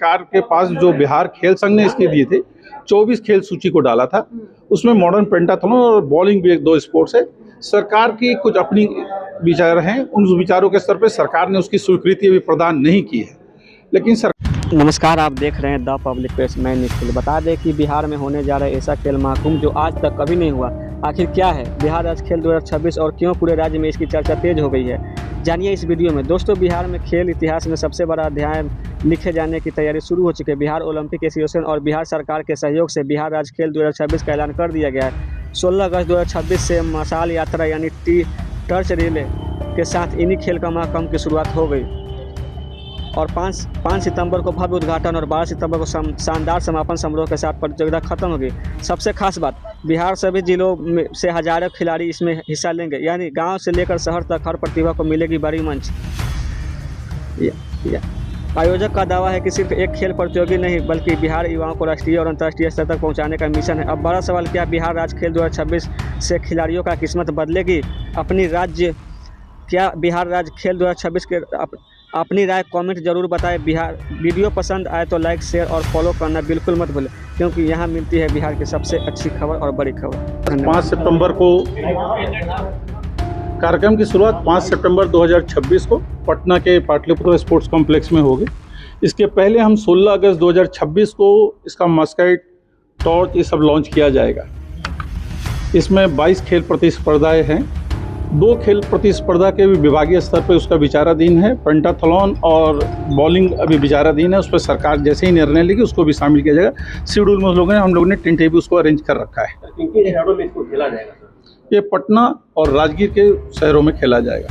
सरकार के पास जो बिहार खेल संघ ने इसके दिए थे 24 खेल सूची को डाला था, उसमें मॉडर्न पेंटाथलॉन और बॉलिंग भी एक 2 स्पोर्ट्स है। सरकार की कुछ अपनी विचार हैं, उन विचारों के स्तर पर सरकार ने उसकी स्वीकृति अभी प्रदान नहीं की है, लेकिन नमस्कार, आप देख रहे हैं द पब्लिक प्रेस। मैं निखिल। बता दें कि बिहार में होने जा रहा है ऐसा खेल महाकुंभ जो आज तक कभी नहीं हुआ। आखिर क्या है बिहार राज्य खेल 2026 और क्यों पूरे राज्य में इसकी चर्चा तेज हो गई है, जानिए इस वीडियो में। दोस्तों, बिहार में खेल इतिहास में सबसे बड़ा अध्याय लिखे जाने की तैयारी शुरू हो चुकी है। बिहार ओलंपिक एसोसिएशन और बिहार सरकार के सहयोग से बिहार राज्य खेल 2026 का ऐलान कर दिया गया है। 16 अगस्त 2026 से मशाल यात्रा यानी टर्च रिले के साथ इन्हीं खेल का महाकुंभ की शुरुआत हो गई और 5 सितंबर को भव्य उद्घाटन और 12 सितंबर को शानदार समापन समारोह के साथ प्रतियोगिता खत्म होगी। सबसे खास बात, बिहार सभी जिलों में से हजारों खिलाड़ी इसमें हिस्सा लेंगे, यानी गांव से लेकर शहर तक हर प्रतिभा को मिलेगी बड़ी मंच। आयोजक का दावा है कि सिर्फ एक खेल प्रतियोगी नहीं बल्कि बिहार युवाओं को राष्ट्रीय और अंतर्राष्ट्रीय स्तर तक पहुंचाने का मिशन है। अब बड़ा सवाल, क्या बिहार राज्य खेल 2026 से खिलाड़ियों का किस्मत बदलेगी? बिहार राज्य खेल 2026 के अपनी राय कमेंट जरूर बताएं। वीडियो पसंद आए तो लाइक, शेयर और फॉलो करना बिल्कुल मत भूलें, क्योंकि यहाँ मिलती है बिहार की सबसे अच्छी खबर और बड़ी खबर। 5 सितंबर को कार्यक्रम की शुरुआत 5 सितंबर 2026 को पटना के पाटलिपुत्र स्पोर्ट्स कॉम्प्लेक्स में होगी। इसके पहले हम 16 अगस्त 2026 को इसका मस्कट, टॉर्च ये सब लॉन्च किया जाएगा। इसमें 22 खेल प्रतिस्पर्धाएँ हैं। 2 खेल प्रतिस्पर्धा के भी विभागीय स्तर पर उसका विचाराधीन है। पेंटाथलॉन और बॉलिंग अभी विचाराधीन है, उस पर सरकार जैसे ही निर्णय लेगी उसको भी शामिल किया जाएगा। शेड्यूल में हम लोगों ने टेंटेटिव उसको अरेंज कर रखा है। किन शहरों में इसको खेला जाएगा सर? ये पटना और राजगीर के शहरों में खेला जाएगा।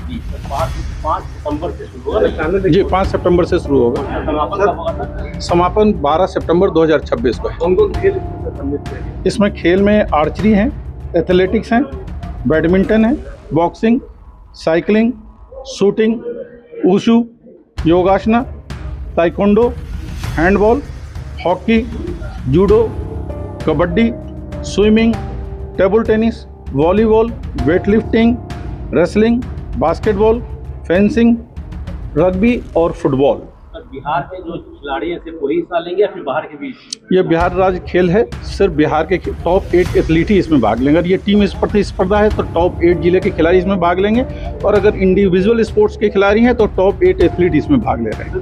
5 सितंबर से शुरू होगा जी, 5 सितंबर से शुरू होगा। समापन 12 सितंबर 2026 को है। कौन-कौन खेल इसमें खेल में आर्चरी हैं, एथलेटिक्स हैं, बैडमिंटन है, boxing, cycling, shooting, wushu, yogasana, taekwondo, handball, hockey, judo, kabaddi, swimming, table tennis, volleyball, weightlifting, wrestling, basketball, fencing, rugby और फुटबॉल। बिहार के जो खिलाड़ी हैं सिर्फ वही हिस्सा लेंगे या फिर बाहर के भी? ये बिहार राज्य खेल है, सिर्फ बिहार के टॉप 8 एथलीट ही इसमें भाग लेंगे। अगर ये टीम प्रतिस्पर्धा है तो टॉप 8 जिले के खिलाड़ी इसमें भाग लेंगे, और अगर इंडिविजुअल स्पोर्ट्स के खिलाड़ी हैं तो टॉप 8 एथलीट इसमें भाग ले रहे हैं।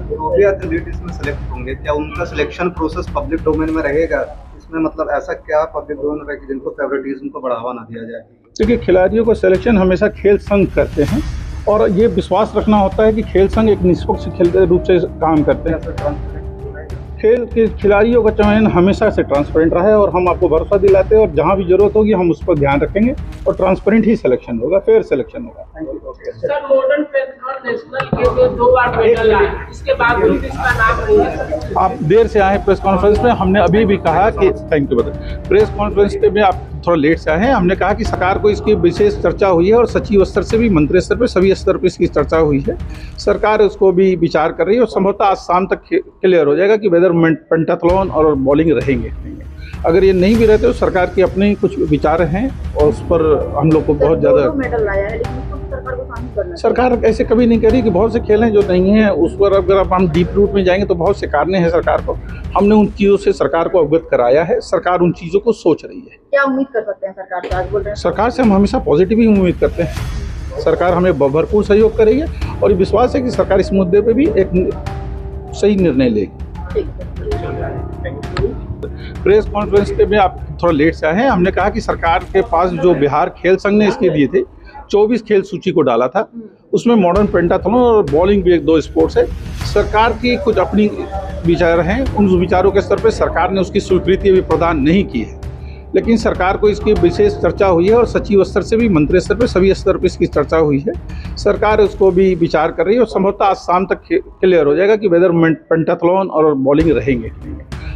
एथलीट इसमें सेलेक्ट होंगे, क्या उनका सिलेक्शन प्रोसेस पब्लिक डोमेन में रहेगा? इसमें मतलब ऐसा क्या पब्लिक डोमेन में रहेगा जिनको फेवरेटिज्म को बढ़ावा ना दिया जाए? क्योंकि खिलाड़ियों को सिलेक्शन हमेशा खेल संघ करते हैं, और ये विश्वास रखना होता है कि खेल संघ एक निष्पक्ष खेल रूप से काम करते हैं। खेल के खिलाड़ियों का चयन हमेशा से ट्रांसपेरेंट रहा है, और हम आपको भरोसा दिलाते हैं, और जहां भी जरूरत होगी हम उस पर ध्यान रखेंगे और ट्रांसपेरेंट ही सिलेक्शन होगा, फेयर सिलेक्शन होगा। सर, मॉडर्न पेंटाथलॉन नेशनल के लिए 2 बार मेडल आए, इसके बाद भी इसका नाम नहीं है। आप देर से आए प्रेस कॉन्फ्रेंस में, हमने अभी भी कहा कि थैंक यू प्रेस कॉन्फ्रेंस में आप थोड़ा लेट से आए हैं। हमने कहा कि सरकार को इसकी विशेष चर्चा हुई है, और सचिव स्तर से भी, मंत्री स्तर पर, सभी स्तर पर इसकी चर्चा हुई है। सरकार उसको भी विचार कर रही है, और संभवतः आज शाम तक क्लियर हो जाएगा कि वेदर पेंटाथलॉन और बॉलिंग रहेंगे। अगर ये नहीं भी रहते तो सरकार के अपने कुछ विचार हैं, और उस पर हम लोग को बहुत ज़्यादा मेडल लाया है, लेकिन सरकार को शामिल करना है। सरकार ऐसे कभी नहीं करी कि बहुत से खेल हैं जो नहीं हैं, उस पर अगर अब हम डीप रूट में जाएंगे तो बहुत से कारण हैं सरकार को। हमने उन चीज़ों से सरकार को अवगत कराया है, सरकार उन चीज़ों को सोच रही है। क्या उम्मीद कर सकते हैं सरकार से? आज बोल रहे हैं सरकार से हम हमेशा पॉजिटिव ही उम्मीद करते हैं। सरकार हमें भरपूर सहयोग करेगी, और ये विश्वास है कि सरकार इस मुद्दे पर भी एक सही निर्णय लेगी। प्रेस कॉन्फ्रेंस में आप थोड़ा लेट से आए हैं। हमने कहा कि सरकार के पास जो बिहार खेल संघ ने इसके दिए थे 24 खेल सूची को डाला था, उसमें मॉडर्न पेंटाथलॉन और बॉलिंग भी एक 2 स्पोर्ट्स है। सरकार की कुछ अपनी विचार हैं, उन विचारों के स्तर पर सरकार ने उसकी स्वीकृति अभी प्रदान नहीं की है, लेकिन सरकार को इसकी विशेष चर्चा हुई है, और सचिव स्तर से भी, मंत्री स्तर पर, सभी स्तर पर इसकी चर्चा हुई है। सरकार उसको भी विचार कर रही है, और संभवतः आज शाम तक क्लियर हो जाएगा कि वेदर पेंटाथलॉन और बॉलिंग रहेंगे।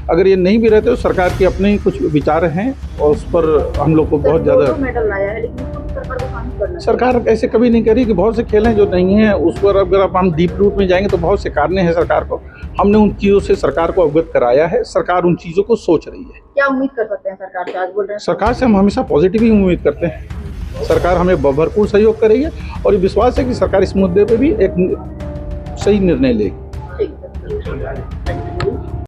अगर ये नहीं भी रहते तो सरकार के अपने कुछ विचार हैं, और उस पर हम लोग को बहुत ज़्यादा मेडल लाया है, लेकिन सरकार को शामिल करना है। सरकार ऐसे कभी नहीं करी कि बहुत से खेल हैं जो नहीं हैं, उस पर अगर अब हम डीप रूट में जाएंगे तो बहुत से कारण हैं सरकार को। हमने उन चीज़ों से सरकार को अवगत कराया है, सरकार उन चीज़ों को सोच रही है। क्या उम्मीद कर सकते हैं सरकार से? आज बोल रहे हैं सरकार से हम हमेशा पॉजिटिव ही उम्मीद करते हैं। सरकार हमें भरपूर सहयोग करेगी, और ये विश्वास है कि सरकार इस मुद्दे पर भी एक सही निर्णय लेगी।